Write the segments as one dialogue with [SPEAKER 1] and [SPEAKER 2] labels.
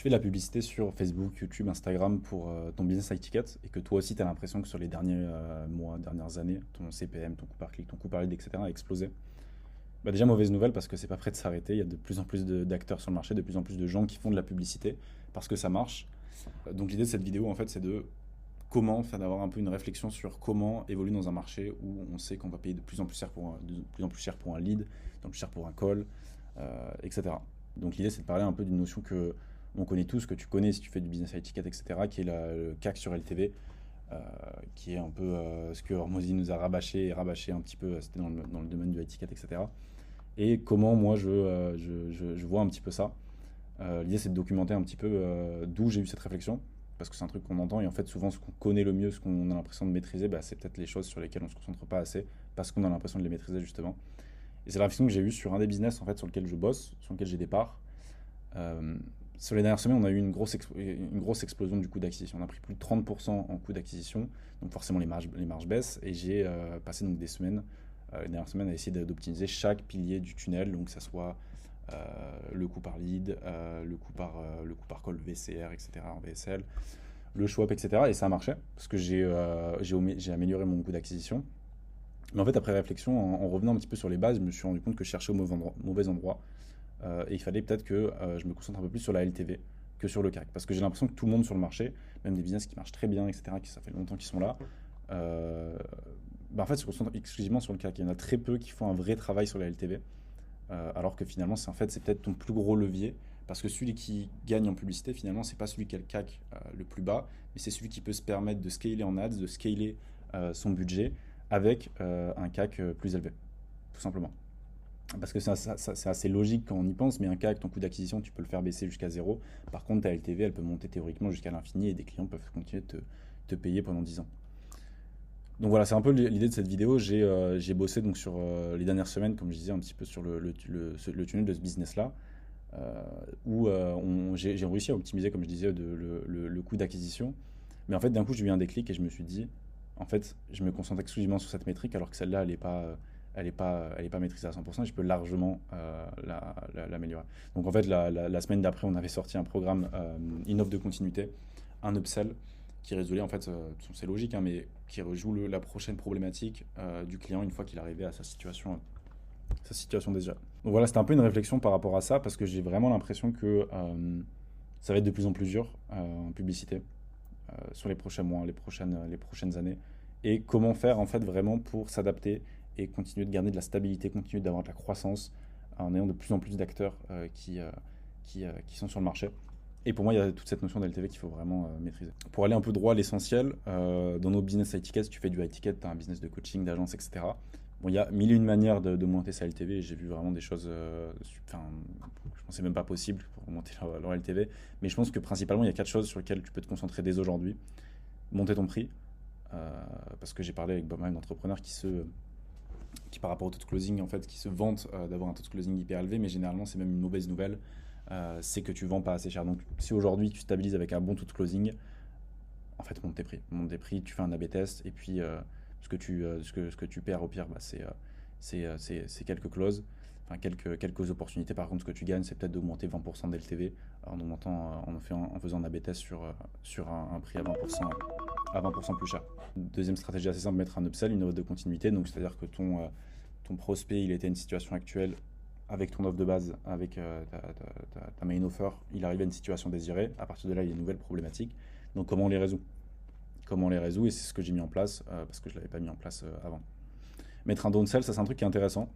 [SPEAKER 1] tu fais de la publicité sur Facebook, YouTube, Instagram pour ton business high ticket et que toi aussi tu as l'impression que sur les derniers mois, dernières années, ton CPM, ton coût par clic, ton coût par lead, etc. a explosé. Bah déjà, mauvaise nouvelle parce que c'est pas prêt de s'arrêter. Il y a de plus en plus d'acteurs sur le marché, de plus en plus de gens qui font de la publicité parce que ça marche. Donc l'idée de cette vidéo, en fait, c'est de comment, enfin, d'avoir un peu une réflexion sur comment évoluer dans un marché où on sait qu'on va payer de plus en plus cher de plus en plus cher pour un lead, de plus en plus cher pour un call, etc. Donc l'idée, c'est de parler un peu d'une notion que on connaît tous, que tu connais si tu fais du business high ticket, etc., qui est le CAC sur LTV, euh, qui est un peu ce que Hormozy nous a rabâché et rabâché un petit peu, c'était dans le domaine du high ticket, etc. Et comment moi je vois un petit peu ça. L'idée c'est de documenter un petit peu d'où j'ai eu cette réflexion, parce que c'est un truc qu'on entend et en fait souvent ce qu'on connaît le mieux, ce qu'on a l'impression de maîtriser, bah, c'est peut-être les choses sur lesquelles on se concentre pas assez, parce qu'on a l'impression de les maîtriser justement. Et c'est la réflexion que j'ai eue sur un des business en fait sur lequel je bosse, sur lequel j'ai des parts. Euh, sur les dernières semaines, on a eu une grosse explosion du coût d'acquisition. On a pris plus de 30% en coût d'acquisition, donc forcément les marges baissent. Et j'ai passé donc des semaines, les dernières semaines, à essayer d'optimiser chaque pilier du tunnel, donc que ça soit le coût par lead, le coût par call VCR, etc. en VSL, le swap, etc. Et ça a marché parce que j'ai amélioré mon coût d'acquisition. Mais en fait, après réflexion, en revenant un petit peu sur les bases, je me suis rendu compte que je cherchais au mauvais endroit. Et il fallait peut-être que je me concentre un peu plus sur la LTV que sur le CAC. Parce que j'ai l'impression que tout le monde sur le marché, même des business qui marchent très bien, etc., qui ça fait longtemps qu'ils sont là, euh, bah en fait, se concentrent exclusivement sur le CAC. Il y en a très peu qui font un vrai travail sur la LTV. Alors que finalement, c'est peut-être ton plus gros levier. Parce que celui qui gagne en publicité, finalement, c'est pas celui qui a le CAC le plus bas, mais c'est celui qui peut se permettre de scaler en ads, de scaler son budget avec un CAC plus élevé, tout simplement. Parce que c'est assez logique quand on y pense, mais un CAC, ton coût d'acquisition, tu peux le faire baisser jusqu'à zéro. Par contre, ta LTV, elle peut monter théoriquement jusqu'à l'infini et des clients peuvent continuer de te payer pendant 10 ans. Donc voilà, c'est un peu l'idée de cette vidéo. J'ai bossé donc sur les dernières semaines, comme je disais, un petit peu sur le tunnel de ce business-là, où j'ai réussi à optimiser, comme je disais, le coût d'acquisition. Mais en fait, d'un coup, j'ai eu un déclic et je me suis dit, en fait, je me concentre exclusivement sur cette métrique alors que celle-là, elle est pas maîtrisée à 100% et je peux largement l'améliorer. Donc en fait, la semaine d'après, on avait sorti un programme, une offre de continuité, un upsell qui résolvait en fait, c'est logique, hein, mais qui résout la prochaine problématique du client une fois qu'il est arrivé à sa situation déjà. Donc voilà, c'était un peu une réflexion par rapport à ça parce que j'ai vraiment l'impression que ça va être de plus en plus dur en publicité sur les prochains mois, les prochaines années. Et comment faire en fait vraiment pour s'adapter et continuer de garder de la stabilité, continuer d'avoir de la croissance en ayant de plus en plus d'acteurs qui sont sur le marché. Et pour moi, il y a toute cette notion d'LTV qu'il faut vraiment maîtriser. Pour aller un peu droit à l'essentiel, dans nos business high tickets, si tu fais du high ticket, tu as un business de coaching, d'agence, etc. Bon, il y a mille et une manières de monter sa LTV et j'ai vu vraiment des choses, enfin, je pensais même pas possible pour monter leur LTV. Mais je pense que principalement, il y a quatre choses sur lesquelles tu peux te concentrer dès aujourd'hui. Monter ton prix, parce que j'ai parlé avec pas mal d'entrepreneurs qui par rapport au taux de closing en fait qui se vantent d'avoir un taux de closing hyper élevé, mais généralement c'est même une mauvaise nouvelle, c'est que tu vends pas assez cher. Donc si aujourd'hui tu stabilises avec un bon taux de closing, en fait monte tes prix, tu fais un A/B test et puis ce que tu perds au pire, bah, c'est quelques clauses, enfin quelques opportunités. Par contre, ce que tu gagnes, c'est peut-être d'augmenter 20% d'LTV en faisant un A/B test sur un prix à 20% plus cher. Deuxième stratégie assez simple, mettre un upsell, une offre de continuité. Donc, c'est-à-dire que ton prospect, il était à une situation actuelle avec ton offre de base, avec ta main offer, il arrive à une situation désirée. À partir de là, il y a une nouvelle problématique. Donc, comment on les résout? Comment on les résout? Et c'est ce que j'ai mis en place parce que je ne l'avais pas mis en place avant. Mettre un downsell, ça c'est un truc qui est intéressant.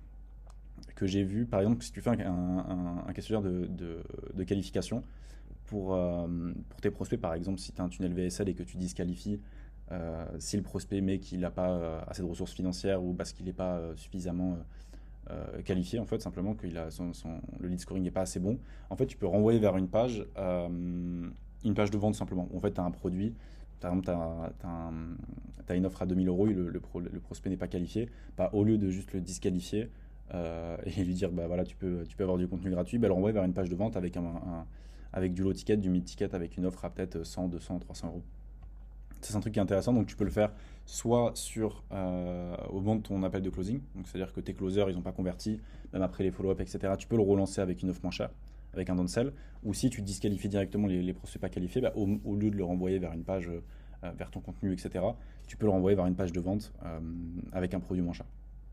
[SPEAKER 1] Que j'ai vu, par exemple, si tu fais un questionnaire de qualification pour tes prospects, par exemple, si tu as un tunnel VSL et que tu disqualifies si le prospect met qu'il n'a pas assez de ressources financières ou parce qu'il n'est pas suffisamment qualifié, en fait, simplement que le lead scoring n'est pas assez bon, en fait, tu peux renvoyer vers une page de vente simplement. En fait, tu as un produit, par exemple, tu as une offre à 2000 € et le prospect n'est pas qualifié, bah, au lieu de juste le disqualifier et lui dire, bah, voilà, tu peux avoir du contenu gratuit, bah, le renvoyer vers une page de vente avec du low ticket, du mid ticket, avec une offre à peut-être 100, 200, 300 €. C'est un truc qui est intéressant, donc tu peux le faire soit au moment de ton appel de closing, donc c'est-à-dire que tes closers ils n'ont pas converti, même après les follow-up, etc. Tu peux le relancer avec une offre moins chère, avec un downsell, ou si tu disqualifies directement les prospects pas qualifiés, bah, au lieu de le renvoyer vers une page, vers ton contenu, etc., tu peux le renvoyer vers une page de vente avec un produit moins cher.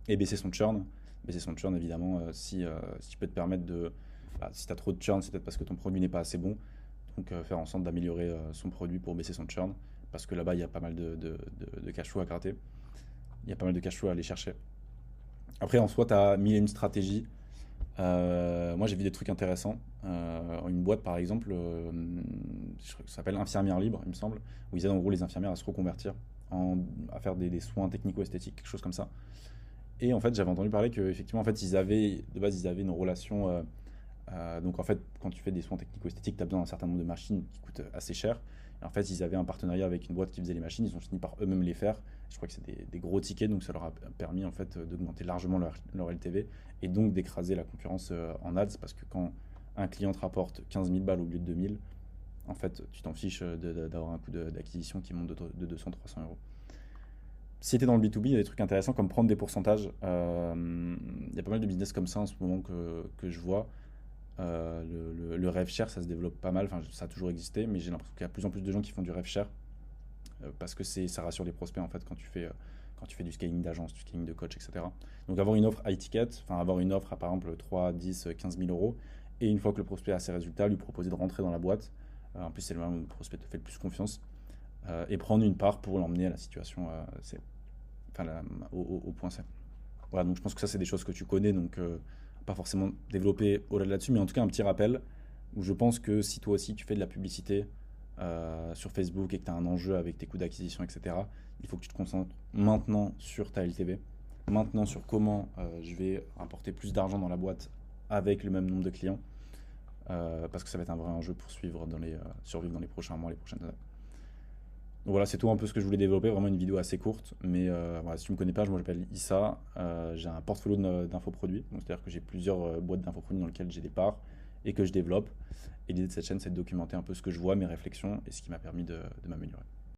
[SPEAKER 1] Et baisser son churn. Baisser son churn, évidemment, si tu peux te permettre de. Bah, si tu as trop de churn, c'est peut-être parce que ton produit n'est pas assez bon. Donc faire en sorte d'améliorer son produit pour baisser son churn. Parce que là-bas, il y a pas mal de cash flow à gratter. Il y a pas mal de cash flow à aller chercher. Après, en soi, tu as mille et une stratégies. Moi, j'ai vu des trucs intéressants. Une boîte, par exemple, je crois que ça s'appelle Infirmière Libre, il me semble, où ils aident en gros les infirmières à se reconvertir, à faire des soins technico-esthétiques, quelque chose comme ça. Et en fait, j'avais entendu parler qu'effectivement, en fait, de base, ils avaient une relation. Donc, en fait, quand tu fais des soins technico-esthétiques, tu as besoin d'un certain nombre de machines qui coûtent assez cher. Et en fait, ils avaient un partenariat avec une boîte qui faisait les machines. Ils ont fini par eux-mêmes les faire. Je crois que c'est des gros tickets, donc ça leur a permis en fait d'augmenter largement leur LTV et donc d'écraser la concurrence en ads parce que quand un client te rapporte 15 000 balles au lieu de 2000, en fait, tu t'en fiches d'avoir un coût d'acquisition qui monte de 200-300 euros. Si tu es dans le B2B, il y a des trucs intéressants comme prendre des pourcentages. Il y a pas mal de business comme ça en ce moment que je vois. Le rev share, ça se développe pas mal. Enfin, ça a toujours existé, mais j'ai l'impression qu'il y a de plus en plus de gens qui font du rev share parce que ça rassure les prospects en fait quand tu fais du scaling d'agence, du scaling de coach, etc. Donc avoir une offre high ticket, enfin avoir une offre à par exemple 3, 10, 15 000 euros, et une fois que le prospect a ses résultats, lui proposer de rentrer dans la boîte. En plus, c'est le moment où le prospect te fait le plus confiance, et prendre une part pour l'emmener à la situation, enfin, au point C. Voilà, donc je pense que ça, c'est des choses que tu connais, donc pas forcément développer au-delà de là-dessus, mais en tout cas un petit rappel où je pense que si toi aussi tu fais de la publicité sur Facebook et que tu as un enjeu avec tes coûts d'acquisition, etc., il faut que tu te concentres maintenant sur ta LTV, maintenant sur comment je vais apporter plus d'argent dans la boîte avec le même nombre de clients, parce que ça va être un vrai enjeu pour survivre dans les prochains mois, les prochaines années. Donc voilà, c'est tout un peu ce que je voulais développer, vraiment une vidéo assez courte, mais voilà, si tu ne me connais pas, moi je m'appelle Issa, j'ai un portfolio d'infoproduits, donc c'est-à-dire que j'ai plusieurs boîtes d'infoproduits dans lesquelles j'ai des parts et que je développe. Et l'idée de cette chaîne, c'est de documenter un peu ce que je vois, mes réflexions et ce qui m'a permis de m'améliorer.